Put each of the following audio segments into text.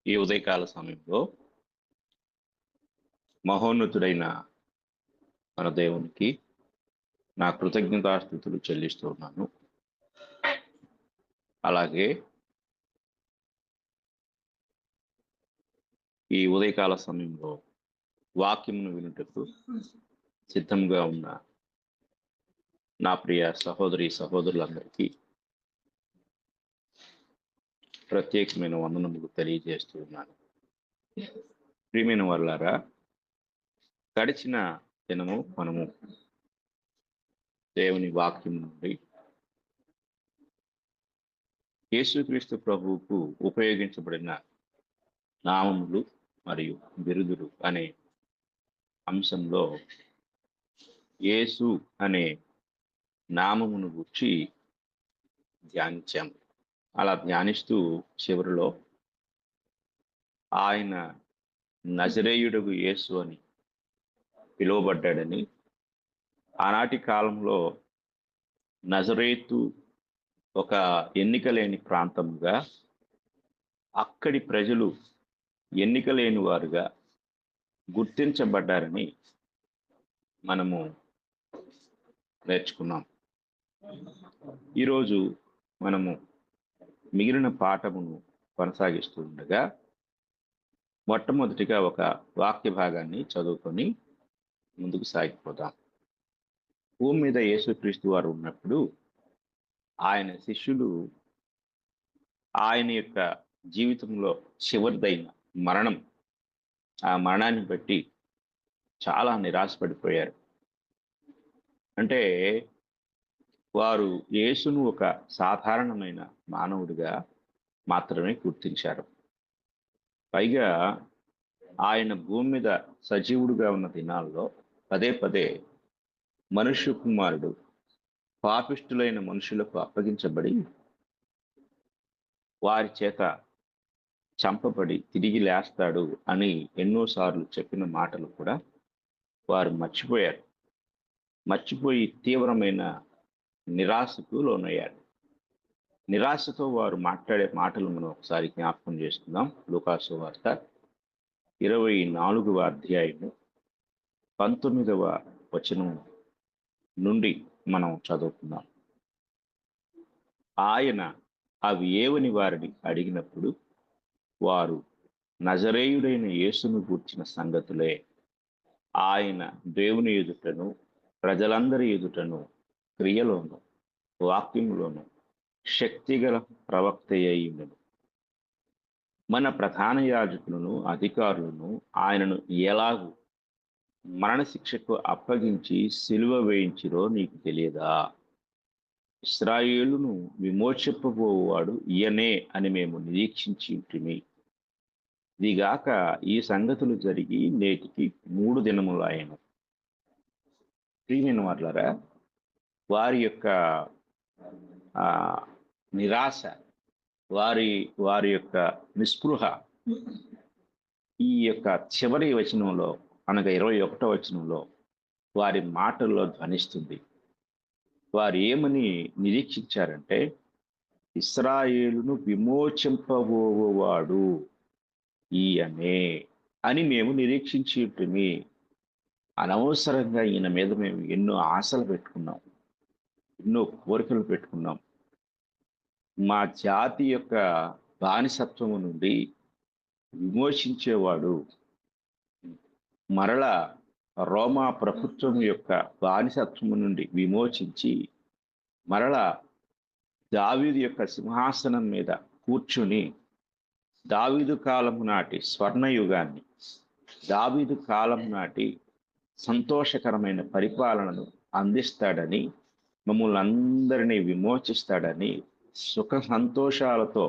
ఈ ఉదయకాల సమయంలో మహోన్నతుడైన మన దేవునికి నా కృతజ్ఞతాస్థుతులు చెల్లిస్తూ ఉన్నాను. అలాగే ఈ ఉదయకాల సమయంలో వాక్యమును వినుటకు సిద్ధంగా ఉన్న నా ప్రియ సహోదరి సహోదరులందరికీ ప్రత్యేకమైన వందనములు తెలియజేస్తూ ఉన్నాను. ప్రియమైన వారులారా, గడిచిన దినము మనము దేవుని వాక్యం నుండి యేసుక్రీస్తు ప్రభువుకు ఉపయోగించబడిన నామములు మరియు బిరుదులు అనే అంశంలో యేసు అనే నామమును గురించి ధ్యానించాము. అలా ధ్యానిస్తూ చివరిలో ఆయన నజరేయుడగు యేసు అని పిలువబడ్డాడని, ఆనాటి కాలంలో నజరేతు ఒక ఎన్నిక లేని ప్రాంతముగా, అక్కడి ప్రజలు ఎన్నిక లేని వారుగా గుర్తించబడ్డారని మనము నేర్చుకున్నాం. ఈరోజు మనము మిగిలిన పాఠమును కొనసాగిస్తూ ఉండగా మొట్టమొదటిగా ఒక వాక్య భాగాన్ని చదువుకొని ముందుకు సాగిపోదాం. భూమి మీద యేసుక్రీస్తు వారు ఉన్నప్పుడు ఆయన శిష్యులు ఆయన యొక్క జీవితంలో చివరిదైన మరణం, ఆ మరణాన్ని బట్టి చాలా నిరాశపడిపోయారు. అంటే వారు యేసును ఒక సాధారణమైన మానవుడిగా మాత్రమే గుర్తించారు. పైగా ఆయన భూమి మీద సజీవుడిగా ఉన్న దినాల్లో పదే పదే మనుష్య కుమారుడు పాపిష్టులైన మనుషులకు అప్పగించబడి వారి చేత చంపబడి తిరిగి లేస్తాడు అని ఎన్నోసార్లు చెప్పిన మాటలు కూడా వారు మర్చిపోయారు. మర్చిపోయి తీవ్రమైన నిరాశకు లోనయ్యారు. నిరాశతో వారు మాట్లాడే మాటలు మనం ఒకసారి జ్ఞాపకం చేసుకుందాం. లూకాసు వార్త 24వ అధ్యాయము 19వ వచనం నుండి మనం చదువుకుందాం. ఆయన అవి ఏవని వారిని అడిగినప్పుడు వారు నజరేయుడైన యేసును గూర్చిన సంగతులే. ఆయన దేవుని ఎదుటను ప్రజలందరి ఎదుటను క్రియలోను వాక్యములోను శక్తిగల ప్రవక్త అయ్యుండెను. మన ప్రధాన యాజకులను అధికారులను ఆయనను ఎలాగూ మరణశిక్షకు అప్పగించి సిలువ వేయించిరో నీకు తెలియదా? ఇశ్రాయేలును విమోచింపబోవాడు ఈయనే అని మేము నిరీక్షించి ఉంటిమి. ఇదిగాక ఈ సంగతులు జరిగి నేటికి 3 దినములాయెను. ప్రియమైన వారులారా, వారి యొక్క నిరాశ, వారి యొక్క నిస్పృహ ఈ యొక్క చివరి వచనంలో అనగా 21వ వచనంలో వారి మాటల్లో ధ్వనిస్తుంది. వారు ఏమని నిరీక్షించారంటే, ఇశ్రాయేలును విమోచింపబోవాడు ఈయనే అని మేము నిరీక్షించి ఉంటుంది. అనవసరంగా ఈయన మీద మేము ఎన్నో ఆశలు పెట్టుకున్నాం, ఎన్నో కోరికలు పెట్టుకున్నాం. మా జాతి యొక్క బానిసత్వము నుండి విమోచించేవాడు, మరలా రోమా ప్రభుత్వం యొక్క బానిసత్వము నుండి విమోచించి మరలా దావీదు యొక్క సింహాసనం మీద కూర్చుని దావీదు కాలం నాటి స్వర్ణయుగాన్ని, దావీదు కాలం నాటి సంతోషకరమైన పరిపాలనను అందిస్తాడని, మమ్మల్ని అందరినీ విమోచిస్తాడని, సుఖ సంతోషాలతో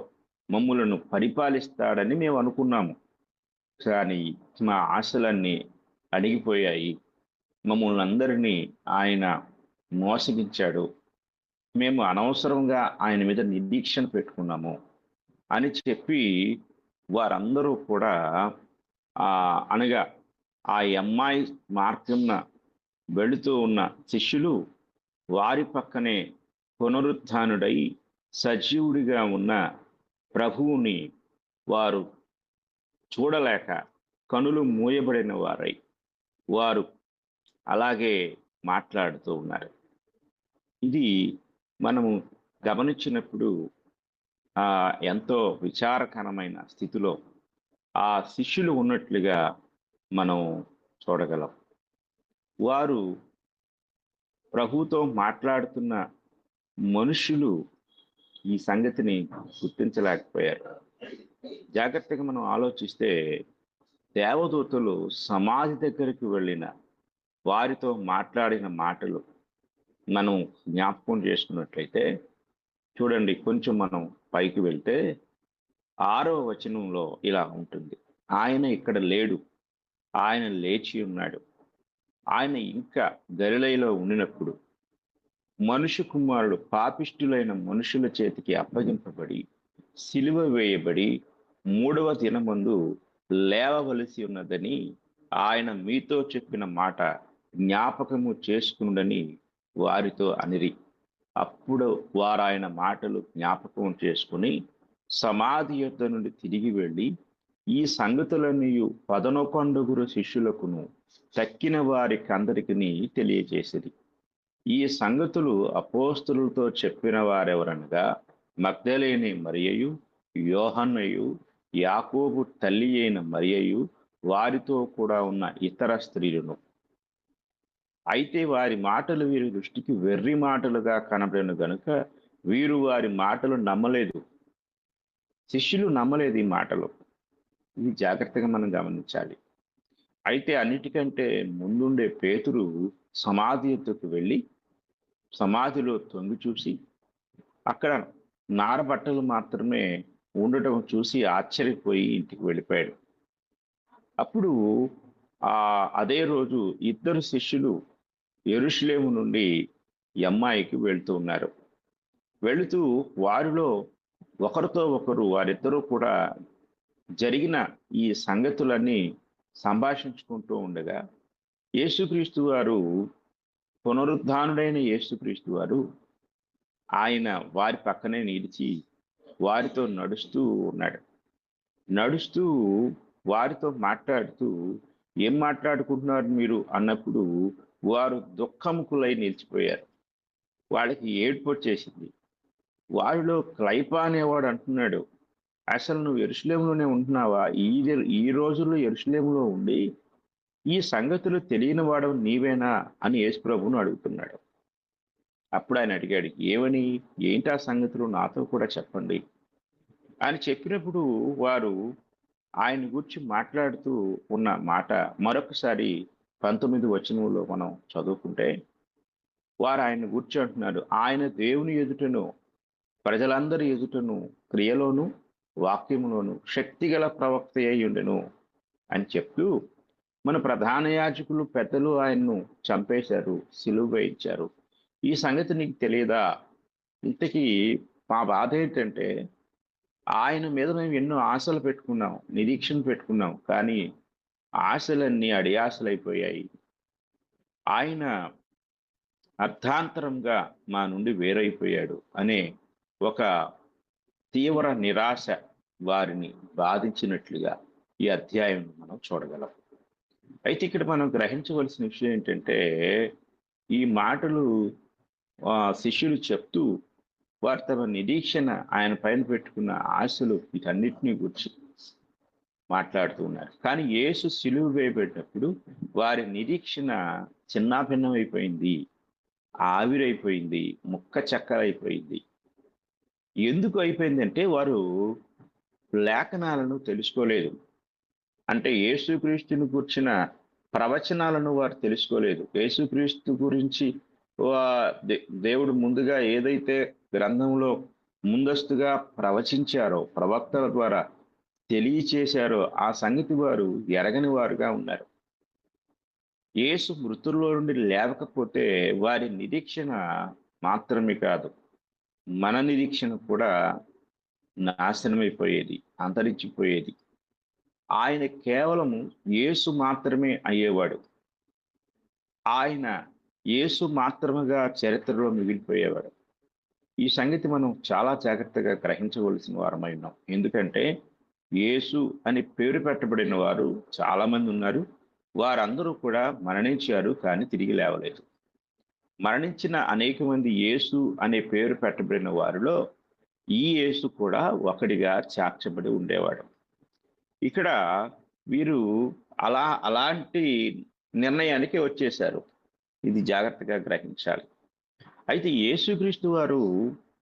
మమ్ములను పరిపాలిస్తాడని మేము అనుకున్నాము. కానీ మా ఆశలన్నీ అడిగిపోయాయి. మమ్మల్ని అందరినీ ఆయన మోసగించాడు. మేము అనవసరంగా ఆయన మీద నిరీక్షణ పెట్టుకున్నాము అని చెప్పి వారందరూ కూడా అనగా ఆ అమ్మాయి మార్గంన వెళుతూ ఉన్న శిష్యులు వారి పక్కనే పునరుత్థానుడై సజీవుడిగా ఉన్న ప్రభువుని వారు చూడలేక కనులు మూయబడిన వారై వారు అలాగే మాట్లాడుతూ ఉన్నారు. ఇది మనము గమనించినప్పుడు ఎంతో విచారకరమైన స్థితిలో ఆ శిష్యులు ఉన్నట్లుగా మనం చూడగలం. వారు ప్రభువుతో మాట్లాడుతున్న మనుషులు ఈ సంగతిని గుర్తించలేకపోయారు. జాగ్రత్తగా మనం ఆలోచిస్తే దేవదూతలు సమాధి దగ్గరికి వెళ్ళిన వారితో మాట్లాడిన మాటలు మనం జ్ఞాపకం చేసుకున్నట్లయితే చూడండి, కొంచెం మనం పైకి వెళ్తే 6వ వచనంలో ఇలా ఉంటుంది. ఆయన ఇక్కడ లేడు, ఆయన లేచి ఉన్నాడు. ఆయన ఇంకా గలిలయలో ఉండినప్పుడు మనుష్య కుమారుడు పాపిష్టులైన మనుషుల చేతికి అప్పగింపబడి సిలువ వేయబడి 3వ దినమందు లేవవలసి ఉన్నదని ఆయన మీతో చెప్పిన మాట జ్ఞాపకము చేసుకునుడని వారితో అనిరి. అప్పుడు వారు ఆయన మాటలు జ్ఞాపకం చేసుకుని సమాధి యొద్ద నుండి తిరిగి వెళ్ళి ఈ సంగతులన్నీ 11 శిష్యులకును తక్కిన వారికి అందరికీ తెలియజేసిరి. ఈ సంగతులు అపోస్తలులతో చెప్పిన వారెవరనగా మగ్దలేని మరియయు, యోహన్నయు, యాకోబు తల్లి అయిన మరియయు, వారితో కూడా ఉన్న ఇతర స్త్రీలను. అయితే వారి మాటలు వీరి దృష్టికి వెర్రి మాటలుగా కనబడిన గనుక వీరు వారి మాటలు నమ్మలేదు. శిష్యులు నమ్మలేదు ఈ మాటలు. ఇవి జాగ్రత్తగా మనం గమనించాలి. అయితే అన్నిటికంటే ముందుండే పేతురు సమాధి ఎత్తుకు వెళ్ళి సమాధిలో తొంగి చూసి అక్కడ నారబట్టలు మాత్రమే ఉండటం చూసి ఆశ్చర్యపోయి ఇంటికి వెళ్ళిపోయాడు. అప్పుడు అదే రోజు 2 శిష్యులు యెరూషలేము నుండి ఎమ్మాయికి వెళ్తూ ఉన్నారు. వెళుతూ వారిలో ఒకరితో ఒకరు వారిద్దరూ కూడా జరిగిన ఈ సంగతులన్నీ సంభాషించుకుంటూ ఉండగా యేసుక్రీస్తు వారు, పునరుద్ధానుడైన యేసుక్రీస్తు వారు, ఆయన వారి పక్కనే నిలిచి వారితో నడుస్తూ ఉన్నాడు. నడుస్తూ వారితో మాట్లాడుతూ ఏం మాట్లాడుకుంటున్నారు మీరు అన్నప్పుడు వారు దుఃఖముకులై నిలిచిపోయారు. వాళ్ళకి ఏడుపు వచ్చేసింది. వారిలో క్లైపా అనేవాడు అంటున్నాడు, అసలు నువ్వు యెరూషలేములోనే ఉంటున్నావా? ఈ రోజుల్లో యెరూషలేములో ఉండి ఈ సంగతులు తెలియని వాడు నీవేనా అని యేసు ప్రభువును అడుగుతున్నాడు. అప్పుడు ఆయన అడిగాడు, ఏమని? ఏంటి ఆ సంగతులు నాతో కూడా చెప్పండి అని చెప్పినప్పుడు వారు ఆయన గురించి మాట్లాడుతూ ఉన్న మాట మరొకసారి 19వ వచనంలో మనం చదువుకుంటే వారు ఆయన గురించి అంటున్నారు, ఆయన దేవుని ఎదుటను ప్రజలందరి ఎదుటను క్రియలోను వాక్యములోను శక్తిగల ప్రవక్త అయి ఉండెను అని చెప్తూ, మన ప్రధాన యాజకులు పెద్దలు ఆయన్ను చంపేశారు, సిలువ వేయించారు. ఈ సంగతి నీకు తెలియదా? ఇంతకీ మా బాధ ఏంటంటే ఆయన మీద మేము ఎన్నో ఆశలు పెట్టుకున్నాం, నిరీక్షణ పెట్టుకున్నాం, కానీ ఆశలన్నీ అడియాశలైపోయాయి. ఆయన అర్థాంతరంగా మా నుండి వేరైపోయాడు అనే ఒక తీవ్ర నిరాశ వారిని బాధించినట్లుగా ఈ అధ్యాయం మనం చూడగలం. అయితే ఇక్కడ మనం గ్రహించవలసిన విషయం ఏంటంటే ఈ మాటలు శిష్యులు చెప్తూ వారు తమ నిరీక్షణ ఆయన పైన పెట్టుకున్న ఆశలు వీటన్నిటినీ గురించి మాట్లాడుతూ ఉన్నారు. కానీ యేసు సిలువ వేయబడినప్పుడు వారి నిరీక్షణ చిన్నాభిన్నమైపోయింది, ఆవిరైపోయింది, ముక్క చెక్కలైపోయింది. ఎందుకు అయిపోయిందంటే వారు లేఖనాలను తెలుసుకోలేదు. అంటే యేసుక్రీస్తుని గురించిన ప్రవచనాలను వారు తెలుసుకోలేదు. యేసుక్రీస్తు గురించి దేవుడు ముందుగా ఏదైతే గ్రంథంలో ముందస్తుగా ప్రవచించారో, ప్రవక్తల ద్వారా తెలియచేశారో ఆ సంగతి వారు ఎరగని వారుగా ఉన్నారు. యేసు మృతుల్లో నుండి లేవకపోతే వారి నిరీక్షణ మాత్రమే కాదు, మన నిరీక్షణ కూడా నాశనమైపోయేది, అంతరించిపోయేది. ఆయన కేవలము యేసు మాత్రమే అయ్యేవాడు. ఆయన యేసు మాత్రముగా చరిత్రలో మిగిలిపోయేవాడు. ఈ సంగతి మనం చాలా జాగ్రత్తగా గ్రహించవలసిన వారమై ఉన్నాం. ఎందుకంటే యేసు అని పేరు పెట్టబడిన వారు చాలా మంది ఉన్నారు. వారందరూ కూడా మరణించారు, కానీ తిరిగి లేవలేదు. మరణించిన అనేక మంది యేసు అనే పేరు పెట్టబడిన వారిలో ఈ యేసు కూడా ఒకడిగా చేర్చబడి ఉండేవాడు. ఇక్కడ వీరు అలాంటి నిర్ణయానికి వచ్చేశారు. ఇది జాగ్రత్తగా గ్రహించాలి. అయితే యేసుక్రీస్తు వారు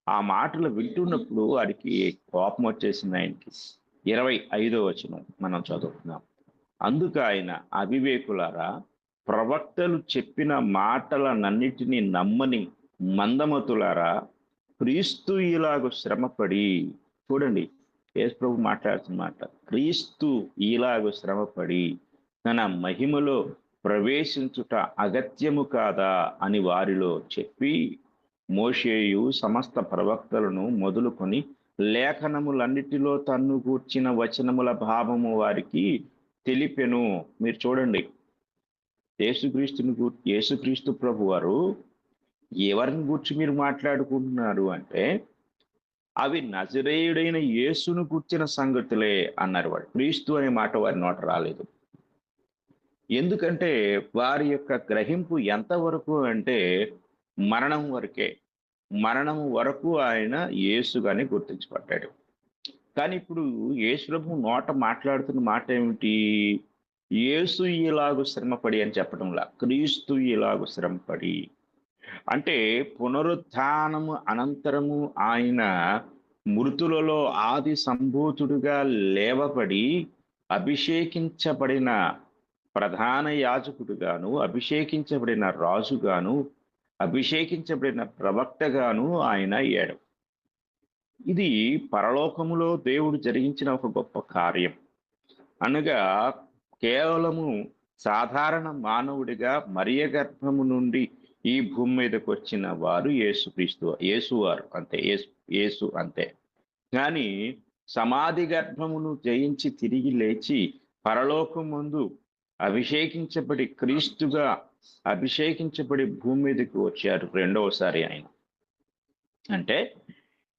ఆ మాటలు వింటున్నప్పుడు వారికి కోపం వచ్చేసింది ఆయనకి. 25వ వచనం మనం చదువుతున్నాం. అందుకు ఆయన, అవివేకులారా, ప్రవక్తలు చెప్పిన మాటలనన్నిటినీ నమ్మని మందమతులారా, క్రీస్తు ఇలాగు శ్రమపడి, చూడండి యేసు ప్రభు మాట్లాడుతున్న మాట, క్రీస్తు ఇలాగు శ్రమపడి తన మహిమలో ప్రవేశించుట అగత్యము కాదా అని వారిలో చెప్పి, మోషేయు సమస్త ప్రవక్తలను మొదలుకొని లేఖనములన్నిటిలో తన్ను గూర్చిన వచనముల భావము వారికి తెలిపెను. మీరు చూడండి, యేసుక్రీస్తు ప్రభు వారు ఎవరిని గూర్చి మీరు మాట్లాడుకుంటున్నారు అంటే, అవి నజరేయుడైన యేసును గూర్చిన సంగతులే అన్నారు. వాడు క్రీస్తు అనే మాట వారి నోట రాలేదు. ఎందుకంటే వారి యొక్క గ్రహింపు ఎంతవరకు అంటే మరణం వరకే. మరణం వరకు ఆయన యేసుగానే గుర్తించబడ్డాడు. కానీ ఇప్పుడు యేసు ప్రభు నోట మాట్లాడుతున్న మాట ఏమిటి? యేసు ఇలాగు శ్రమపడి అని చెప్పడంలా, క్రీస్తు ఇలాగు శ్రమపడి. అంటే పునరుత్థానము అనంతరము ఆయన మృతులలో ఆది సంభూతుడుగా లేవబడి అభిషేకించబడిన ప్రధాన యాజకుడుగాను, అభిషేకించబడిన రాజుగాను, అభిషేకించబడిన ప్రవక్తగాను ఆయన అయ్యాడు. ఇది పరలోకములో దేవుడు జరిగించిన ఒక గొప్ప కార్యం. అనగా కేవలము సాధారణ మానవుడిగా మరియ గర్భము నుండి ఈ భూమి మీదకి వచ్చిన వారు యేసువారు అంతే, యేసు అంతే. కానీ సమాధి గర్భమును జయించి తిరిగి లేచి పరలోకం ముందు అభిషేకించబడి క్రీస్తుగా అభిషేకించబడి భూమి మీదకి వచ్చారు రెండవసారి ఆయన. అంటే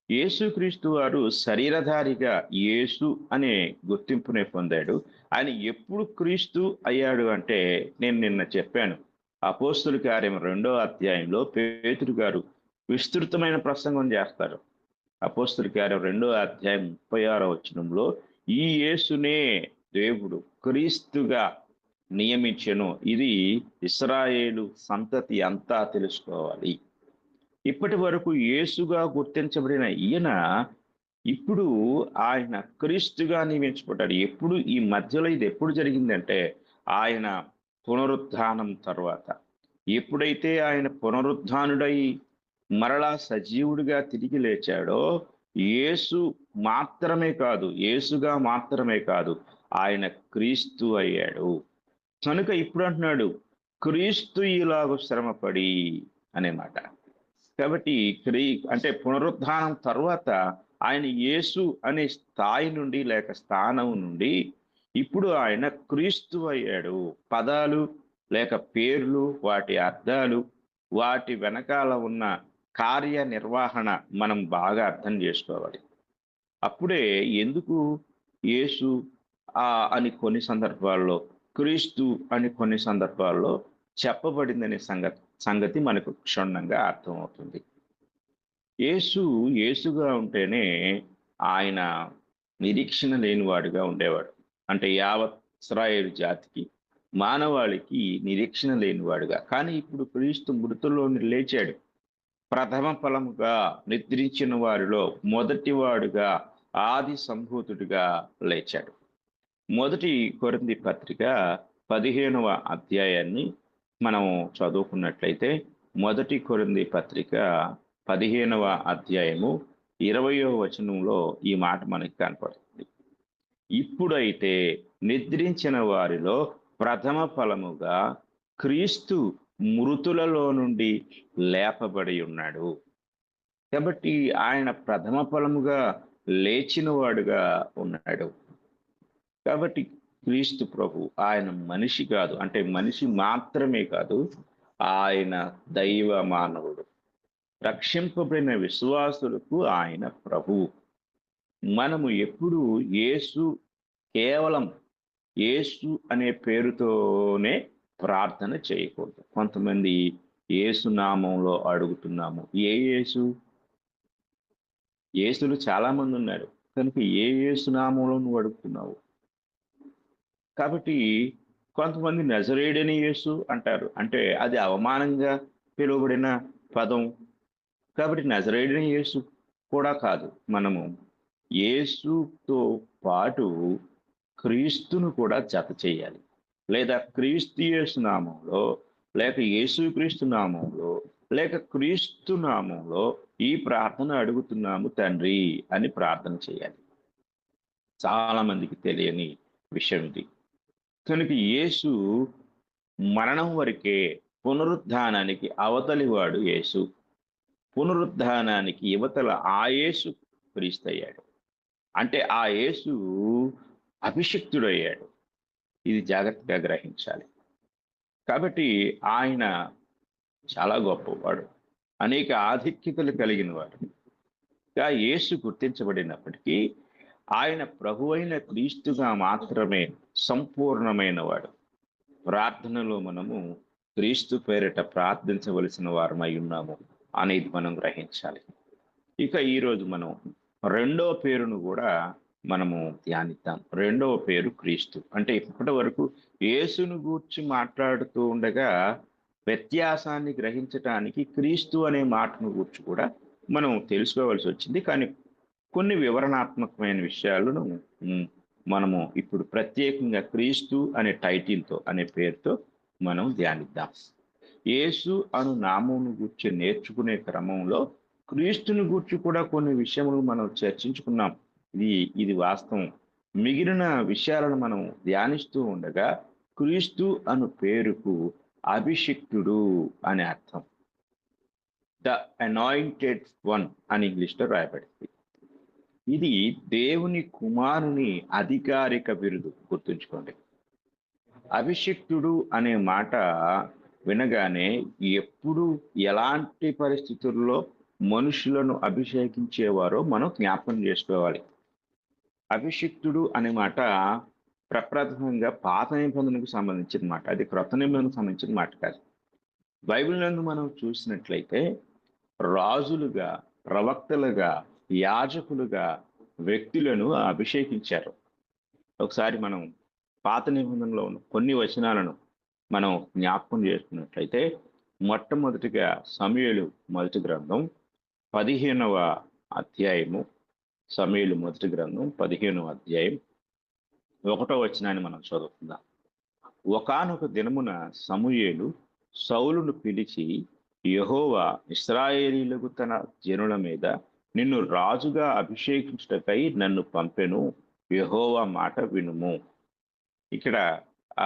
యేసుక్రీస్తు వారు శరీరధారిగా యేసు అనే గుర్తింపునే పొందాడు. ఆయన ఎప్పుడు క్రీస్తు అయ్యాడు అంటే, నేను నిన్న చెప్పాను, అపోస్తుల కార్యం 2వ అధ్యాయంలో పేతురు గారు విస్తృతమైన ప్రసంగం చేస్తారు. అపోస్తుల కార్యం 2వ అధ్యాయం 36వ వచనంలో, ఈ యేసునే దేవుడు క్రీస్తుగా నియమించెను, ఇది ఇశ్రాయేలు సంతతి అంతా తెలుసుకోవాలి. ఇప్పటి వరకు యేసుగా గుర్తించబడిన ఈయన ఇప్పుడు ఆయన క్రీస్తుగా నియమించబడ్డాడు. ఎప్పుడు ఈ మధ్యలో ఇది ఎప్పుడు జరిగిందంటే, ఆయన పునరుత్థానం తర్వాత. ఎప్పుడైతే ఆయన పునరుత్థానుడై మరలా సజీవుడిగా తిరిగి లేచాడో, యేసు మాత్రమే కాదు, యేసుగా మాత్రమే కాదు, ఆయన క్రీస్తు అయ్యాడు. కనుక ఇప్పుడు అంటున్నాడు, క్రీస్తు ఇలాగ శ్రమపడి అనే మాట. కాబట్టి అంటే పునరుత్థానం తర్వాత ఆయన యేసు అనే స్థాయి నుండి లేక స్థానం నుండి ఇప్పుడు ఆయన క్రీస్తు అయ్యాడు. పదాలు లేక పేర్లు, వాటి అర్థాలు, వాటి వెనకాల ఉన్న కార్యనిర్వహణ మనం బాగా అర్థం చేసుకోవాలి. అప్పుడే ఎందుకు యేసు అని కొన్ని సందర్భాల్లో, క్రీస్తు అని కొన్ని సందర్భాల్లో చెప్పబడిందనే సంగతి మనకు క్షుణ్ణంగా అర్థమవుతుంది. యేసుగా ఉంటేనే ఆయన నిరీక్షణ లేనివాడుగా ఉండేవాడు. అంటే యావత్ ఇశ్రాయేలు జాతికి, మానవాళికి నిరీక్షణ లేనివాడుగా. కానీ ఇప్పుడు క్రీస్తు మృతుల్లో లేచాడు. ప్రథమ ఫలముగా నిద్రించిన వారిలో మొదటివాడుగా, ఆది సంభూతుడిగా లేచాడు. మొదటి కొరింథీ పత్రిక 15వ అధ్యాయాన్ని మనం చదువుకున్నట్లయితే, మొదటి కొరింథీ పత్రిక 15వ అధ్యాయము 20వ వచనంలో ఈ మాట మనకి కనపడుతుంది. ఇప్పుడైతే నిద్రించిన వారిలో ప్రథమ ఫలముగా క్రీస్తు మృతులలో నుండి లేపబడి ఉన్నాడు. కాబట్టి ఆయన ప్రథమ ఫలముగా లేచిన వాడుగా ఉన్నాడు. కాబట్టి క్రీస్తు ప్రభు ఆయన మనిషి కాదు, అంటే మనిషి మాత్రమే కాదు, ఆయన దైవ మానవుడు. రక్షింపబడిన విశ్వాసులకు ఆయన ప్రభువు. మనము ఎప్పుడు యేసు కేవలం యేసు అనే పేరుతోనే ప్రార్థన చేయకూడదు. కొంతమంది యేసు నామంలో అడుగుతున్నాము. ఏ యేసు? యేసులు చాలా మంది ఉన్నారు. కనుక ఏ యేసు నామంలో నువ్వు అడుగుతున్నావు? కాబట్టి కొంతమంది నజరేయుడైన యేసు అంటారు. అంటే అది అవమానంగా పిలువబడిన పదం. కాబట్టి నజరేయుడైన యేసు కూడా కాదు. మనము యేసుతో పాటు క్రీస్తును కూడా జత చేయాలి. లేదా క్రీస్తు యేసు నామంలో, లేక యేసుక్రీస్తు నామంలో, లేక క్రీస్తు నామంలో ఈ ప్రార్థన అడుగుతున్నాము తండ్రి అని ప్రార్థన చేయాలి. చాలా మందికి తెలియని విషయం ఇది. కనుక యేసు మరణం వరకే, పునరుద్ధానానికి అవతలివాడు యేసు. పునరుద్ధానానికి యువతల ఆ యేసు క్రీస్తయ్యాడు. అంటే ఆ యేసు అభిషిక్తుడయ్యాడు. ఇది జాగ్రత్తగా గ్రహించాలి. కాబట్టి ఆయన చాలా గొప్పవాడు. అనేక ఆధిక్యతలు కలిగిన వాడు. యేసు గుర్తించబడినప్పటికీ ఆయన ప్రభువైన క్రీస్తుగా మాత్రమే సంపూర్ణమైన వాడు. ప్రార్థనలో మనము క్రీస్తు పేరిట ప్రార్థించవలసిన వారమై ఉన్నాము అనేది మనం గ్రహించాలి. ఇక ఈరోజు మనం రెండో పేరును కూడా మనము ధ్యానిద్దాం. రెండవ పేరు క్రీస్తు. అంటే ఇప్పటి వరకు యేసును గూర్చి మాట్లాడుతూ ఉండగా వ్యత్యాసాన్ని గ్రహించటానికి క్రీస్తు అనే మాటను గూర్చి కూడా మనం తెలుసుకోవాల్సి వచ్చింది. కానీ కొన్ని వివరణాత్మకమైన విషయాలను మనము ఇప్పుడు ప్రత్యేకంగా క్రీస్తు అనే టైటిల్తో అనే పేరుతో మనం ధ్యానిద్దాం. యేసు అను నామమును గూర్చి నేర్చుకునే క్రమంలో క్రీస్తుని గూర్చి కూడా కొన్ని విషయములు మనం చర్చించుకున్నాం. ఇది వాస్తవం. మిగిలిన విషయాలను మనం ధ్యానిస్తూ ఉండగా క్రీస్తు అను పేరుకు అభిషిక్తుడు అనే అర్థం. ద అనాయింటెడ్ వన్ అని ఇంగ్లీష్లో రాయబడింది. ఇది దేవుని కుమారుని అధికారిక బిరుదు. గుర్తుంచుకోండి. అభిషిక్తుడు అనే మాట వినగానే ఎప్పుడు ఎలాంటి పరిస్థితుల్లో మనుషులను అభిషేకించేవారో మనం జ్ఞాపకం చేసుకోవాలి. అభిషిక్తుడు అనే మాట ప్రప్రథమంగా పాత నిబంధనకు సంబంధించిన మాట. అది క్రొత్త నిబంధనకు సంబంధించిన మాట కాదు. బైబిల్ నందు మనం చూసినట్లయితే రాజులుగా, ప్రవక్తలుగా, యాజకులుగా వ్యక్తులను అభిషేకించారు. ఒకసారి మనం పాత నిబంధనలో ఉన్న కొన్ని వచనాలను మనం జ్ఞాపకం చేసుకున్నట్లయితే మొట్టమొదటిగా సమూయేలు మొదటి గ్రంథం 15వ అధ్యాయము. సమూయేలు మొదటి గ్రంథం 15వ అధ్యాయం 1వ వచనాన్ని మనం చదువుకుందాం. ఒకానొక దినమున సమూయేలు సౌలును పిలిచి, యెహోవా ఇశ్రాయేలీయులకు తన జనుల మీద నిన్ను రాజుగా అభిషేకించుటకై నన్ను పంపెను, యెహోవా మాట వినుము. ఇక్కడ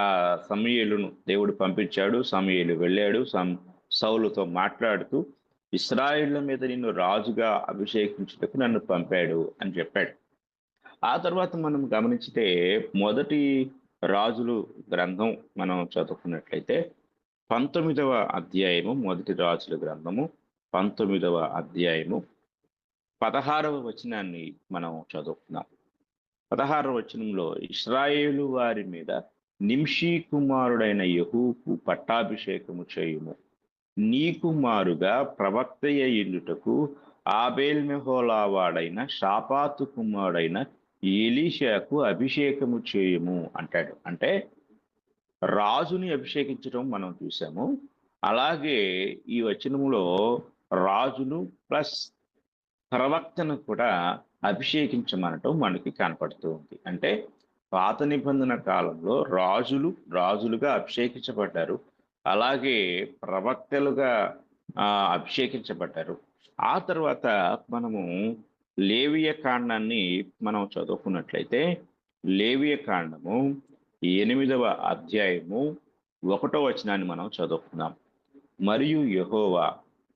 ఆ సమూయేలును దేవుడు పంపించాడు. సమూయేలు వెళ్ళాడు. సౌలుతో మాట్లాడుతూ ఇశ్రాయేళ్ల మీద నిన్ను రాజుగా అభిషేకించుటకు నన్ను పంపాడు అని చెప్పాడు. ఆ తర్వాత మనం గమనించితే మొదటి రాజులు గ్రంథం మనం చదువుకున్నట్లయితే 19వ అధ్యాయము, మొదటి రాజుల గ్రంథము 19వ అధ్యాయము 16వ వచనాన్ని మనం చదువుకున్నాం. 16వ వచనంలో ఇశ్రాయేలు వారి మీద నింషీ కుమారుడైన యెహూకు పట్టాభిషేకము చేయుము. నీ కుమారుగా ప్రవక్తయ్య ఇండుటకు ఆబేల్ మెహోలా వాడైన షాపాతు కుమారుడైన ఎలీషాకు అభిషేకము చేయుము అంటాడు. అంటే రాజుని అభిషేకించడం మనం చూసాము. అలాగే ఈ వచనములో రాజును ప్లస్ ప్రవక్తను కూడా అభిషేకించమనటం మనకి కనపడుతూ ఉంది. అంటే పాత నిబంధన కాలంలో రాజులుగా అభిషేకించబడ్డారు. అలాగే ప్రవక్తలుగా అభిషేకించబడ్డారు. ఆ తర్వాత మనము లేవియ కాండాన్ని మనం చదువుకున్నట్లయితే లేవియ కాండము 8వ అధ్యాయము 1వ వచనాన్ని మనం చదువుకున్నాం. మరియు యెహోవా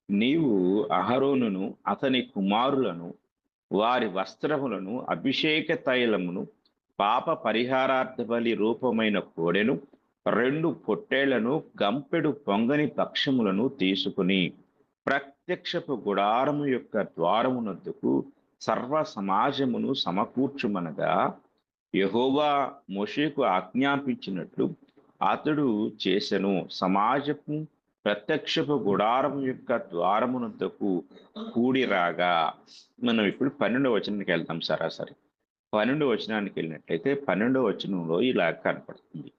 నీవు అహరోనును అతని కుమారులను వారి వస్త్రములను అభిషేక తైలమును పాప పరిహారార్థ బలి రూపమైన కోడెను 2 పొట్టేళ్లను గంపెడు పొంగని పక్షములను తీసుకుని ప్రత్యక్షపు గుడారము యొక్క ద్వారమునొద్దకు సర్వ సమాజమును సమకూర్చుమనగా యెహోవా మోషేకు ఆజ్ఞాపించినట్లు అతడు చేసెను. సమాజపు ప్రత్యక్షపు గుడారం యొక్క ద్వారమునొద్దకు కూడి రాగా. మనం ఇప్పుడు 12వ వచనానికి వెళ్తాం సరాసరి. 12వ వచనానికి వెళ్ళినట్లయితే 12వ వచనంలో ఇలా కనపడుతుంది.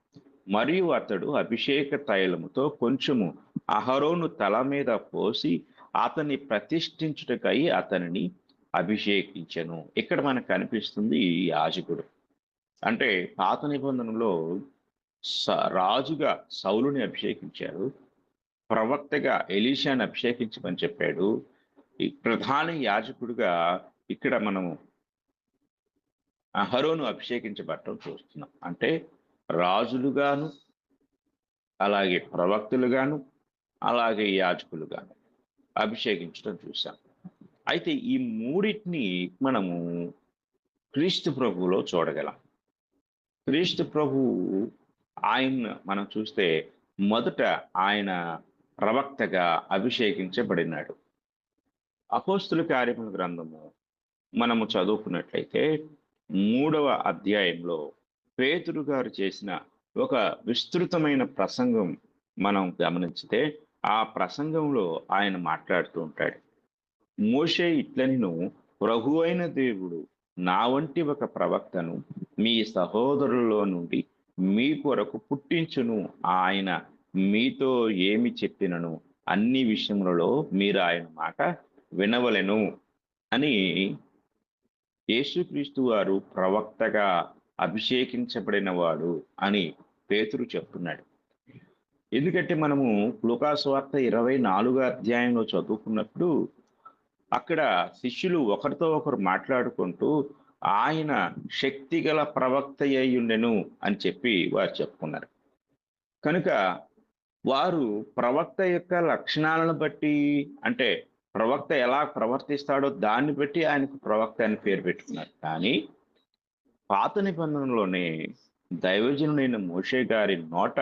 మరియు అతడు అభిషేక తైలముతో కొంచెము అహరోను తల మీద పోసి అతన్ని ప్రతిష్ఠించుటకై అతనిని అభిషేకించెను. ఇక్కడ మనకు కనిపిస్తుంది ఈ యాజకుడు. అంటే పాత నిబంధనలో రాజుగా సౌలుని అభిషేకించారు, ప్రవక్తగా ఎలీషాని అభిషేకించమని చెప్పాడు. ఈ ప్రధాన యాజకుడిగా ఇక్కడ మనము అహరోను అభిషేకించబడటం చూస్తున్నాం. అంటే రాజులుగాను, అలాగే ప్రవక్తలుగాను, అలాగే యాజకులుగాను అభిషేకించడం చూసాం. అయితే ఈ మూడింటిని మనము క్రీస్తు ప్రభువులో చూడగలం. క్రీస్తు ప్రభువు ఆయన మనం చూస్తే మొదట ఆయన ప్రవక్తగా అభిషేకించబడినాడు. అపోస్తుల కార్యముల గ్రంథము మనము చదువుకున్నట్లయితే 3వ అధ్యాయంలో పేతురు గారు చేసిన ఒక విస్తృతమైన ప్రసంగం మనం గమనించితే ఆ ప్రసంగంలో ఆయన మాట్లాడుతూ ఉంటాడు. మోషే ఇట్లనిను ప్రభువైన దేవుడు నా వంటి ఒక ప్రవక్తను మీ సహోదరుల్లో నుండి మీ కొరకు పుట్టించును. ఆయన మీతో ఏమి చెప్పినను అన్ని విషయములలో మీరు ఆయన మాట వినవలెను అని యేసుక్రీస్తు వారు ప్రవక్తగా అభిషేకించబడిన వాడు అని పేతురు చెప్తున్నాడు. ఎందుకంటే మనము లూకాసు వార్త 24వ అధ్యాయంలో చదువుకున్నప్పుడు అక్కడ శిష్యులు ఒకరితో ఒకరు మాట్లాడుకుంటూ ఆయన శక్తిగల ప్రవక్త అయ్యుండెను అని చెప్పి వారు చెప్పుకున్నారు. కనుక వారు ప్రవక్త యొక్క లక్షణాలను బట్టి, అంటే ప్రవక్త ఎలా ప్రవర్తిస్తాడో దాన్ని బట్టి ఆయనకు ప్రవక్త అని పేరు పెట్టుకున్నారు. కానీ పాత నిబంధనలోనే దైవజనుడైన మోషే గారి నోట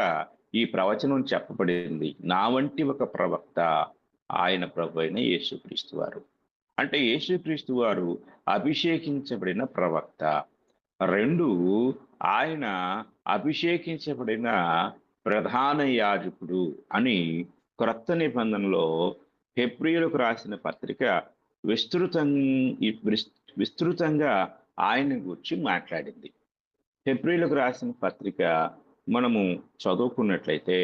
ఈ ప్రవచనం చెప్పబడింది. నా వంటి ఒక ప్రవక్త ఆయన ప్రభు అయిన యేసుక్రీస్తు వారు. అంటే యేసుక్రీస్తు వారు అభిషేకించబడిన ప్రవక్త. 2, ఆయన అభిషేకించబడిన ప్రధాన యాజకుడు అని క్రొత్త నిబంధనలో హెబ్రీయులకు రాసిన పత్రిక విస్తృతంగా ఆయన గురించి మాట్లాడింది. హెబ్రీయులకు రాసిన పత్రిక మనము చదువుకున్నట్లయితే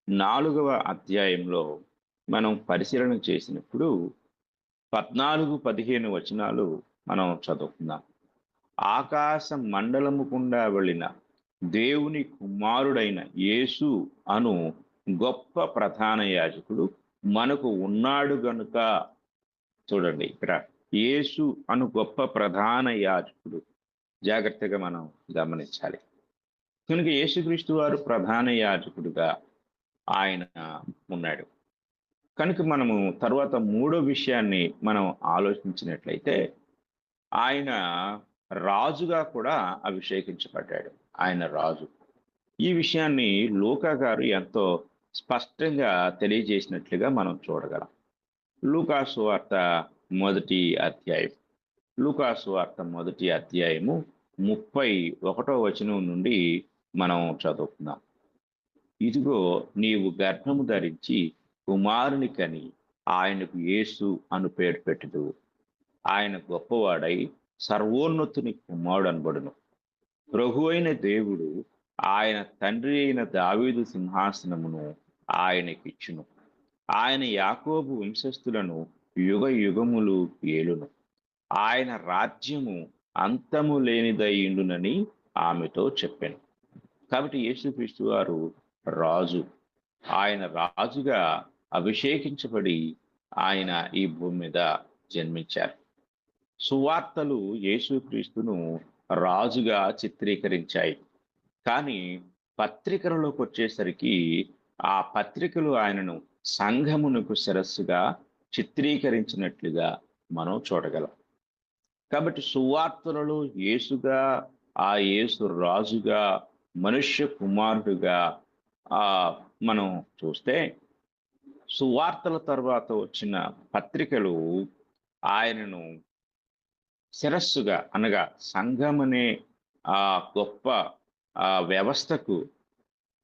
4వ అధ్యాయంలో మనం పరిశీలన చేసినప్పుడు 14-15 వచనాలు మనం చదువుకుందాం. ఆకాశ మండలము గుండా వెళ్ళిన దేవుని కుమారుడైన యేసు అను గొప్ప ప్రధాన యాజకుడు మనకు ఉన్నాడు గనుక. చూడండి, ఇక్కడ యేసు అను గొప్ప ప్రధాన యాజకుడు జాగ్రత్తగా మనం గమనించాలి. కనుక యేసుక్రీస్తు వారు ప్రధాన యాజకుడుగా ఆయన ఉన్నాడు. కనుక మనము తర్వాత 3వ విషయాన్ని మనం ఆలోచించినట్లయితే ఆయన రాజుగా కూడా అభిషేకించబడ్డాడు. ఆయన రాజు. ఈ విషయాన్ని లూకా గారు ఎంతో స్పష్టంగా తెలియజేసినట్లుగా మనం చూడగలం. లూకాసు వార్త 1వ అధ్యాయం, లూకాసు వార్త 1వ అధ్యాయము 31వ వచనం నుండి మనం చదువుకుందాం. ఇదిగో నీవు గర్భము ధరించి కుమారుని కని ఆయనకు యేసు అను పేరు పెట్టుదు. ఆయన గొప్పవాడై సర్వోన్నతుని కుమారుడు అనబడును. ప్రభు అయిన దేవుడు ఆయన తండ్రి అయిన దావీదు సింహాసనమును ఆయనకిచ్చును. ఆయన యాకోబు వంశస్థులను యుగ యుగములు ఏలును. ఆయన రాజ్యము అంతము లేనిదయ్యుండునని ఆమెతో చెప్పాను. కాబట్టి యేసుక్రీస్తు వారు రాజు. ఆయన రాజుగా అభిషేకించబడి ఆయన ఈ భూమి మీద జన్మించారు. సువార్తలు యేసుక్రీస్తును రాజుగా చిత్రీకరించాయి. కానీ పత్రికలలోకి వచ్చేసరికి ఆ పత్రికలు ఆయనను సంఘమునకు శిరస్సుగా చిత్రీకరించినట్లుగా మనం చూడగలం. కాబట్టి సువార్తలలో యేసుగా, ఆ యేసు రాజుగా, మనుష్య కుమారుడుగా మనం చూస్తే సువార్తల తర్వాత వచ్చిన పత్రికలు ఆయనను శిరస్సుగా అనగా సంఘం అనే ఆ గొప్ప వ్యవస్థకు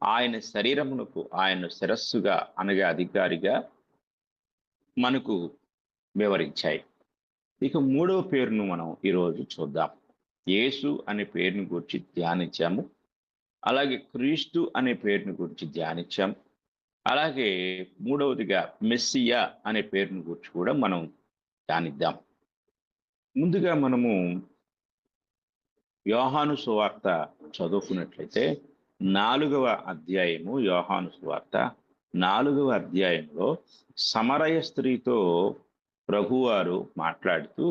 ఆయన శరీరమునకు ఆయన శిరస్సుగా అనగా అధికారిగా మనకు వివరించాయి. ఇక మూడవ పేరును మనం ఈరోజు చూద్దాం. యేసు అనే పేరుని గురించి ధ్యానించాము. అలాగే క్రీస్తు అనే పేరుని గురించి ధ్యానించాం. అలాగే మూడవదిగా మెస్సియా అనే పేరుని గురించి కూడా మనం ధ్యానిద్దాం. ముందుగా మనము యోహాను సువార్త చదువుకున్నట్లయితే 4వ అధ్యాయము యోహాను సువార్త 4వ అధ్యాయంలో సమరయ స్త్రీతో ప్రభువారు మాట్లాడుతూ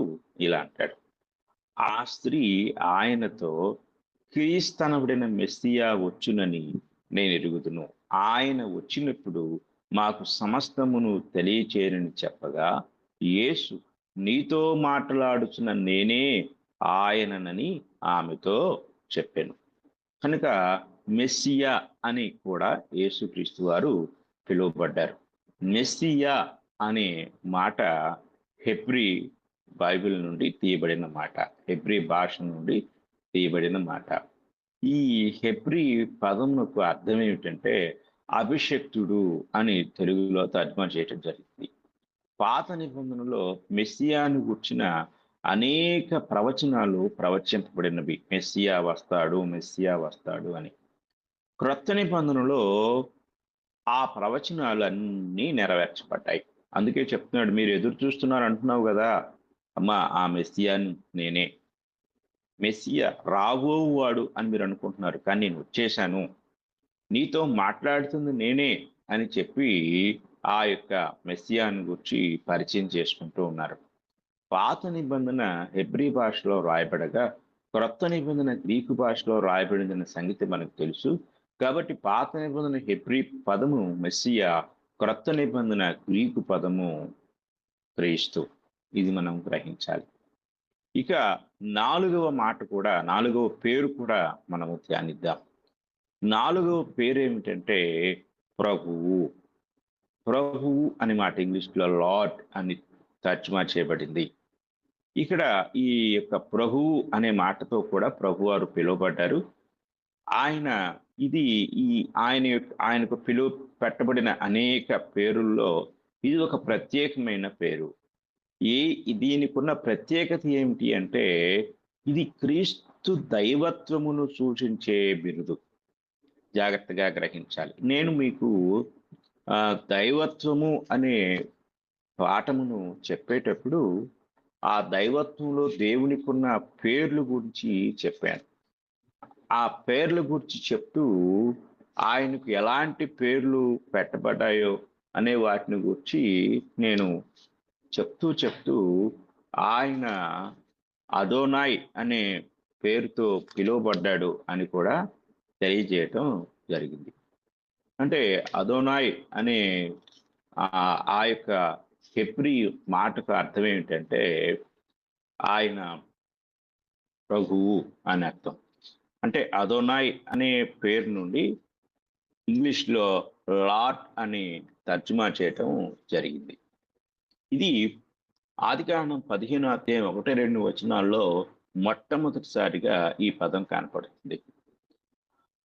ఇలా అంటాడు. ఆ స్త్రీ ఆయనతో క్రీస్తనబడిన మెస్సియా వచ్చునని నేను ఎరుగుదును. ఆయన వచ్చినప్పుడు మాకు సమస్తమును తెలియచేయనని చెప్పగా యేసు నీతో మాట్లాడుచున్న నేనే ఆయననని ఆమెతో చెప్పాను. కనుక మెస్సియా అని కూడా యేసుక్రీస్తు వారు పిలువబడ్డారు. మెస్సియా అనే మాట హెబ్రీ బైబిల్ నుండి తీయబడిన మాట, హెబ్రీ భాష నుండి తీయబడిన మాట. ఈ హెబ్రీ పదమునకు అర్థం ఏమిటంటే అభిషక్తుడు అని తెలుగులో తర్జుమా చేయటం జరిగింది. పాత నిబంధనలో మెస్సియాను గుర్చిన అనేక ప్రవచనాలు ప్రవచింపబడినవి. మెస్సియా వస్తాడు, మెస్సియా వస్తాడు అని. క్రొత్త నిబంధనలో ఆ ప్రవచనాలు అన్నీ నెరవేర్చబడ్డాయి. అందుకే చెప్తున్నాడు, మీరు ఎదురు చూస్తున్నారు అంటున్నావు కదా అమ్మా, ఆ మెస్సియాను నేనే. మెస్సియా రాబోవాడు అని మీరు అనుకుంటున్నారు, కానీ నేను వచ్చేశాను, నీతో మాట్లాడుతుంది నేనే అని చెప్పి ఆ యొక్క మెస్సియాను గురించి పరిచయం చేసుకుంటూ ఉన్నారు. పాత నిబంధన హెబ్రీ భాషలో రాయబడగా క్రొత్త నిబంధన గ్రీకు భాషలో రాయబడిందన్న సంగతి మనకు తెలుసు. కాబట్టి పాత నిబంధన హెబ్రీ పదము మెస్సియా, క్రొత్త నిబంధన గ్రీకు పదము క్రీస్తు. ఇది మనం గ్రహించాలి. ఇక 4వ మాట కూడా, 4వ పేరు కూడా మనము ధ్యానిద్దాం. 4వ పేరు ఏమిటంటే ప్రభువు. ప్రభువు అనే మాట ఇంగ్లీష్లో లార్డ్ అని తర్జుమా చేయబడింది. ఇక్కడ ఈ యొక్క ప్రభువు అనే మాటతో కూడా ప్రభువారు పిలువబడ్డారు. ఆయన ఇది ఈ ఆయనకు పెట్టబడిన అనేక పేరుల్లో ఇది ఒక ప్రత్యేకమైన పేరు. దీనికున్న ప్రత్యేకత ఏమిటి అంటే ఇది క్రీస్తు దైవత్వమును సూచించే బిరుదు. జాగ్రత్తగా గ్రహించాలి. నేను మీకు దైవత్వము అనే పాఠమును చెప్పేటప్పుడు ఆ దైవత్వంలో దేవునికున్న పేర్ల గురించి చెప్పాను. ఆ పేర్ల గురించి చెప్తూ ఆయనకు ఎలాంటి పేర్లు పెట్టబడ్డాయో అనే వాటిని గురించి నేను చెప్తూ ఆయన అదోనాయ్ అనే పేరుతో పిలువబడ్డాడు అని కూడా తెలియజేయటం జరిగింది. అంటే అదోనాయ్ అనే ఆ యొక్క హెబ్రీ మాటకు అర్థం ఏమిటంటే ఆయన ప్రభువు అని అర్థం. అంటే అదోనాయ్ అనే పేరు నుండి ఇంగ్లీష్లో లార్డ్ అని తర్జుమా చేయటం జరిగింది. ఇది ఆదికాండం 15వ అధ్యాయం 1-2 వచనాల్లో మొట్టమొదటిసారిగా ఈ పదం కనపడుతుంది.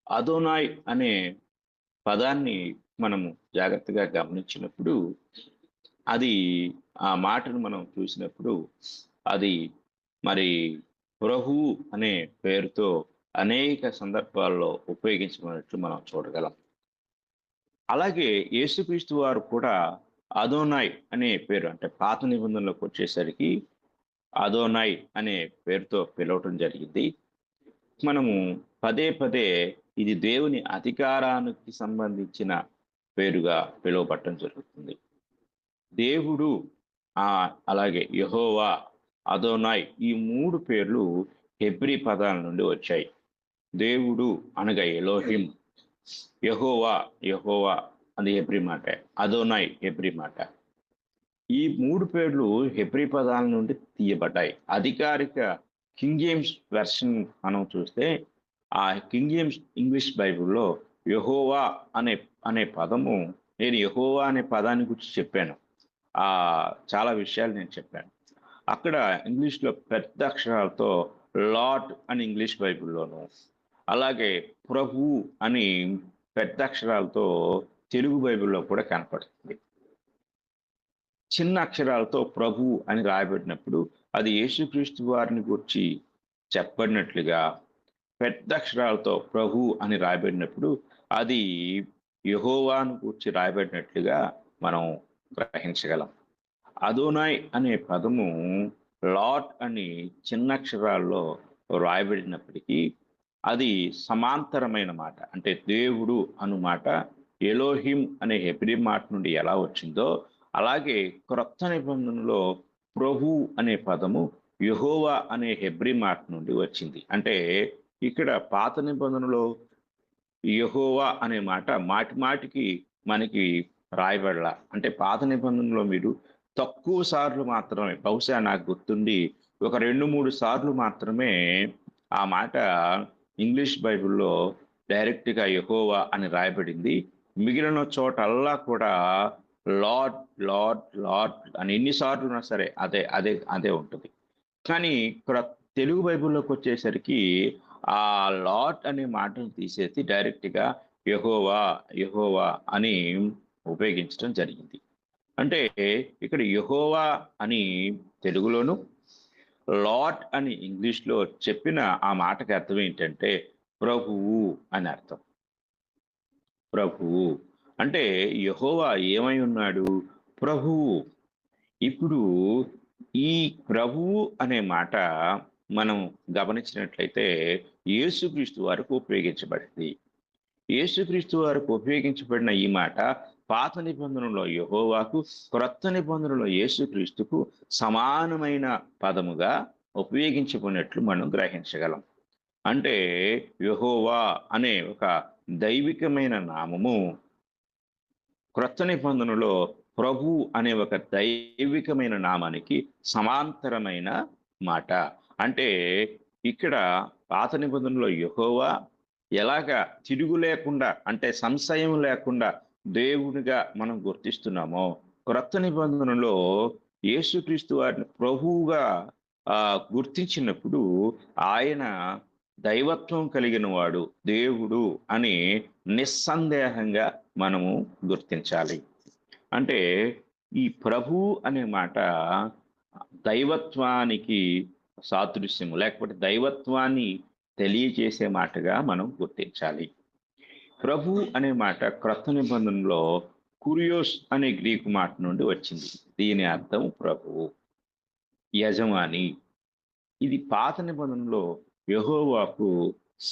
అదోనాయ్ అనే పదాన్ని మనము జాగ్రత్తగా గమనించినప్పుడు అది ఆ మాటను మనం చూసినప్పుడు అది మరి ప్రభువు అనే పేరుతో అనేక సందర్భాల్లో ఉపయోగించబడినట్టు మనం చూడగలం. అలాగే యేసుక్రీస్తు వారు కూడా అదోనాయ్ అనే పేరు, అంటే పాత నిబంధనలోకి వచ్చేసరికి అదోనాయ్ అనే పేరుతో పిలవటం జరిగింది. మనము పదే పదే ఇది దేవుని అధికారానికి సంబంధించిన పేరుగా పిలువబడటం జరుగుతుంది. దేవుడు, అలాగే యెహోవా, అదోనాయ్ ఈ 3 పేర్లు హెబ్రీ పదాల నుండి వచ్చాయి. దేవుడు అనగా ఎలోహిం, యెహోవా అది హెబ్రీ మాట, అదోనాయ్ హెబ్రీ మాట. ఈ 3 పేర్లు హెబ్రీ పదాల నుండి తీయబడ్డాయి. అధికారిక కింగ్ జేమ్స్ వెర్షన్ మనం చూస్తే ఆ కింగ్ జేమ్స్ ఇంగ్లీష్ బైబిల్లో యెహోవా అనే పదము, నేను యెహోవా అనే పదాన్ని గురించి చెప్పాను. చాలా విషయాలు నేను చెప్పాను. అక్కడ ఇంగ్లీష్లో పెద్ద అక్షరాలతో లార్డ్ అని ఇంగ్లీష్ బైబిల్లోను, అలాగే ప్రభు అని పెద్ద అక్షరాలతో తెలుగు బైబిల్లో కూడా కనపడుతుంది. చిన్న అక్షరాలతో ప్రభు అని రాయబడినప్పుడు అది యేసుక్రీస్తు వారిని గురించి చెప్పబడినట్లుగా, పెద్ద అక్షరాలతో ప్రభు అని రాయబడినప్పుడు అది యెహోవాను గురించి రాయబడినట్లుగా మనం గ్రహించగలం. అదోనాయ్ అనే పదము లార్డ్ అని చిన్న అక్షరాల్లో రాయబడినప్పటికీ అది సమాంతరమైన మాట. అంటే దేవుడు అను మాట ఎలోహిం అనే హెబ్రీ మాట నుండి ఎలా వచ్చిందో, అలాగే క్రొత్త నిబంధనలో ప్రభు అనే పదము యెహోవా అనే హెబ్రీ మాట నుండి వచ్చింది. అంటే ఇక్కడ పాత నిబంధనలో యెహోవా అనే మాట మాటి మాటికి మనకి రాయబడలా. అంటే పాత నిబంధనలో మీరు తక్కువ సార్లు మాత్రమే, బహుశా నాకు గుర్తుండి ఒక 2, 3 సార్లు మాత్రమే ఆ మాట ఇంగ్లీష్ బైబిల్‌లో డైరెక్ట్‌గా యెహోవా అని రాయబడింది. మిగిలిన చోటల్లా కూడా లార్డ్, లార్డ్, లార్డ్ అని ఎన్ని సార్లున్నా సరే అదే, అదే, అదే ఉంటది. కానీ తెలుగు బైబిల్‌లోకొచ్చేసరికి ఆ లార్డ్ అనే మాటను తీసేసి డైరెక్ట్‌గా యెహోవా, యెహోవా అని ఉపయోగించడం జరిగింది. అంటే ఇక్కడ యెహోవా అని తెలుగులోను, లార్డ్ అని ఇంగ్లీష్‌లో చెప్పిన ఆ మాటకి అర్థం ఏంటంటే ప్రభువు అని అర్థం. ప్రభువు. అంటే యెహోవా ఏమై ఉన్నాడు? ప్రభువు. ఇప్పుడు ఈ ప్రభువు అనే మాట మనం గమనించినట్లయితే యేసుక్రీస్తు వారికి ఉపయోగించబడింది. యేసుక్రీస్తు వారికి ఉపయోగించబడిన ఈ మాట పాత నిబంధనలో యెహోవాకు, క్రొత్త నిబంధనలో యేసుక్రీస్తుకు సమానమైన పదముగా ఉపయోగించబడినట్లు మనం గ్రహించగలం. అంటే యెహోవా అనే ఒక దైవికమైన నామము క్రొత్త నిబంధనలో ప్రభు అనే ఒక దైవికమైన నామానికి సమాంతరమైన మాట. అంటే ఇక్కడ పాత నిబంధనలో యెహోవా ఎలాగా తిరుగు లేకుండా, అంటే సంశయం లేకుండా దేవునిగా మనం గుర్తిస్తున్నామో, క్రొత్త నిబంధనలో యేసుక్రీస్తు వారిని ప్రభువుగా గుర్తించినప్పుడు ఆయన దైవత్వం కలిగిన వాడు, దేవుడు అని నిస్సందేహంగా మనము గుర్తించాలి. అంటే ఈ ప్రభు అనే మాట దైవత్వానికి సాదృశ్యము, లేకపోతే దైవత్వాన్ని తెలియజేసే మాటగా మనం గుర్తించాలి. ప్రభు అనే మాట క్రొత్త నిబంధనలో కురియోస్ అనే గ్రీకు మాట నుండి వచ్చింది. దీని అర్థం ప్రభువు, యజమాని. ఇది పాత నిబంధనలో యెహోవాకు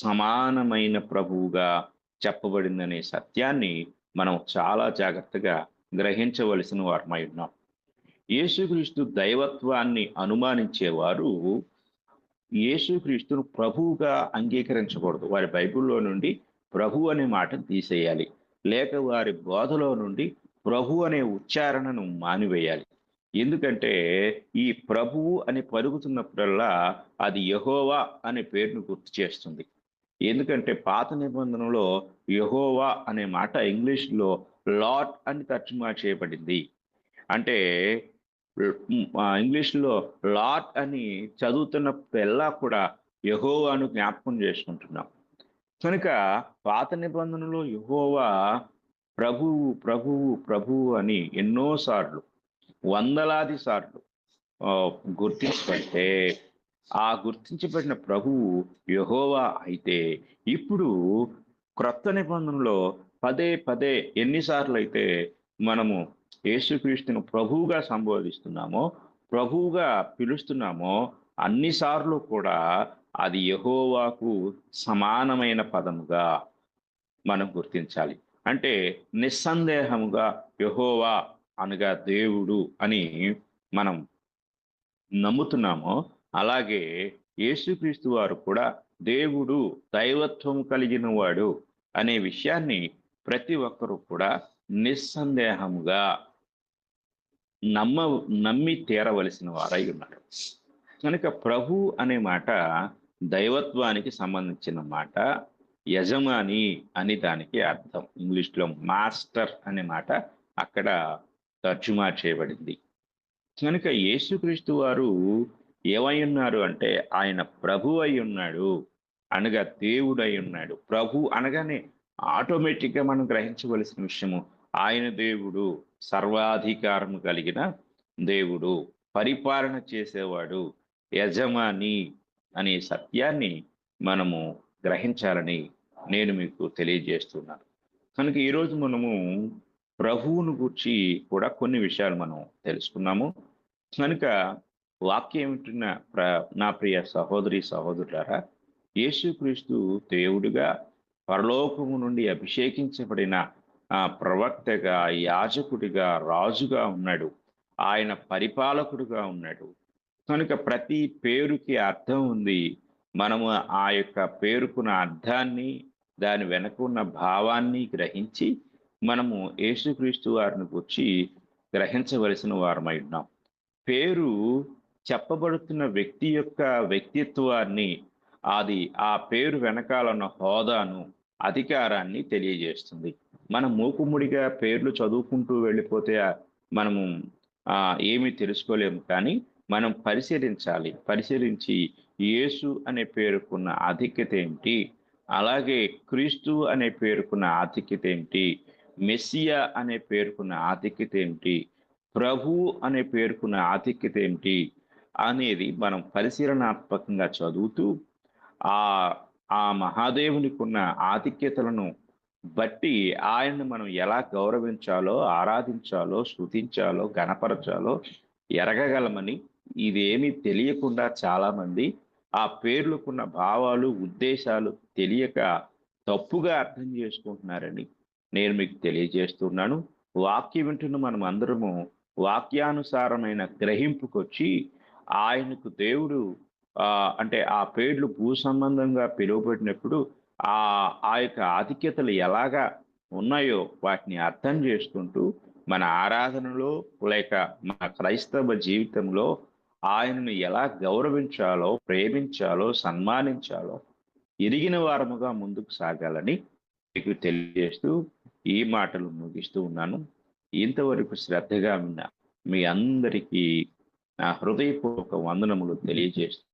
సమానమైన ప్రభువుగా చెప్పబడిందనే సత్యాన్ని మనం చాలా జాగ్రత్తగా గ్రహించవలసిన వారమై ఉన్నాం. యేసుక్రీస్తు దైవత్వాన్ని అనుమానించేవారు యేసుక్రీస్తును ప్రభువుగా అంగీకరించకూడదు. వారి బైబిల్‌లో నుండి ప్రభు అనే మాటను తీసేయాలి. లేక వారి బోధలో నుండి ప్రభు అనే ఉచ్చారణను మానివేయాలి. ఎందుకంటే ఈ ప్రభువు అని పలుకుతున్నప్పుడల్లా అది యెహోవా అనే పేరును గుర్తు చేస్తుంది. ఎందుకంటే పాత నిబంధనలో యెహోవా అనే మాట ఇంగ్లీష్‌లో లార్డ్ అని తర్జుమా చేయబడింది. అంటే ఇంగ్లీష్‌లో లార్డ్ అని చదువుతున్నప్పుడల్లా కూడా యెహోవాను జ్ఞాపకం చేసుకుంటున్నాం. కనుక పాత నిబంధనలో యెహోవా ప్రభువు, ప్రభువు, ప్రభువు అని ఎన్నో సార్లు, వందలాది సార్లు గుర్తించబడితే, ఆ గుర్తించబడిన ప్రభువు యెహోవా అయితే, ఇప్పుడు క్రొత్త నిబంధనలో పదే పదే ఎన్నిసార్లయితే మనము యేసుక్రీస్తును ప్రభువుగా సంబోధిస్తున్నామో, ప్రభువుగా పిలుస్తున్నామో, అన్ని సార్లు కూడా అది యెహోవాకు సమానమైన పదముగా మనం గుర్తించాలి. అంటే నిస్సందేహముగా యెహోవా అనగా దేవుడు అని మనం నమ్ముతున్నామో, అలాగే యేసుక్రీస్తు వారు కూడా దేవుడు, దైవత్వం కలిగిన వాడు అనే విషయాన్ని ప్రతి ఒక్కరూ కూడా నిస్సందేహముగా నమ్మ నమ్మి తీరవలసిన వారై ఉన్నారు. కనుక ప్రభు అనే మాట దైవత్వానికి సంబంధించిన మాట. యజమాని అని దానికి అర్థం. ఇంగ్లీష్‌లో మాస్టర్ అనే మాట అక్కడ తర్జుమా చేయబడింది. కనుక యేసుక్రీస్తు వారు ఏమై ఉన్నారు అంటే ఆయన ప్రభు అయి ఉన్నాడు, అనగా దేవుడు అయి ఉన్నాడు. ప్రభు అనగానే ఆటోమేటిక్గా మనం గ్రహించవలసిన విషయము, ఆయన దేవుడు, సర్వాధికారం కలిగిన దేవుడు, పరిపాలన చేసేవాడు, యజమాని అనే సత్యాన్ని మనము గ్రహించాలని నేను మీకు తెలియజేస్తున్నాను. కనుక ఈరోజు మనము ప్రభువును గూర్చి కూడా కొన్ని విషయాలు మనం తెలుసుకున్నాము. కనుక వాక్యం వింటున్న నా ప్రియ సహోదరి సహోదరులారా, యేసుక్రీస్తు దేవుడుగా పరలోకము నుండి అభిషేకించబడిన ప్రవక్తగా, యాజకుడిగా, రాజుగా ఉన్నాడు. ఆయన పరిపాలకుడుగా ఉన్నాడు. కనుక ప్రతి పేరుకి అర్థం ఉంది. మనము ఆ యొక్క పేరుకున్న అర్థాన్ని, దాని వెనక ఉన్న భావాన్ని గ్రహించి మనము యేసుక్రీస్తు వారిని గూర్చి గ్రహించవలసిన వారమై ఉన్నాం. పేరు చెప్పబడుతున్న వ్యక్తి యొక్క వ్యక్తిత్వాన్ని, అది ఆ పేరు వెనకాలన్న హోదాను, అధికారాన్ని తెలియజేస్తుంది. మనం మూకుమ్మడిగా పేర్లు చదువుకుంటూ వెళ్ళిపోతే మనము ఏమీ తెలుసుకోలేము. కానీ మనం పరిశీలించాలి. పరిశీలించి యేసు అనే పేరుకున్న ఆధిక్యత ఏమిటి? అలాగే క్రీస్తు అనే పేరుకున్న ఆధిక్యత ఏమిటి? మెస్సియా అనే పేరుకున్న ఆధిక్యత ఏమిటి? ప్రభు అనే పేరుకున్న ఆధిక్యత ఏమిటి? అనేది మనం పరిశీలనాత్మకంగా చదువుతూ ఆ ఆ మహాదేవునికున్న ఆధిక్యతలను బట్టి ఆయనను మనం ఎలా గౌరవించాలో, ఆరాధించాలో, స్తుతించాలో, గణపరచాలో ఎరగగలమని, ఇదేమీ తెలియకుండా చాలామంది ఆ పేర్లకున్న భావాలు, ఉద్దేశాలు తెలియక తప్పుగా అర్థం చేసుకుంటున్నారని నేను మీకు తెలియజేస్తున్నాను. వాక్యం వింటున్న మనం అందరము వాక్యానుసారమైన గ్రహింపుకొచ్చి ఆయనకు దేవుడు అంటే ఆ పేర్లు భూ సంబంధంగా పిలువబడినప్పుడు ఆ ఆ యొక్క ఆధిక్యతలు ఎలాగా ఉన్నాయో వాటిని అర్థం చేసుకుంటూ మన ఆరాధనలో లేక మన క్రైస్తవ జీవితంలో ఆయనను ఎలా గౌరవించాలో, ప్రేమించాలో, సన్మానించాలో ఎరిగిన వారముగా ముందుకు సాగాలని మీకు తెలియజేస్తూ ఈ మాటలు ముగిస్తూ ఉన్నాను. ఇంతవరకు శ్రద్ధగా ఉన్న మీ అందరికీ నా హృదయపూర్వక వందనములు తెలియజేస్తూ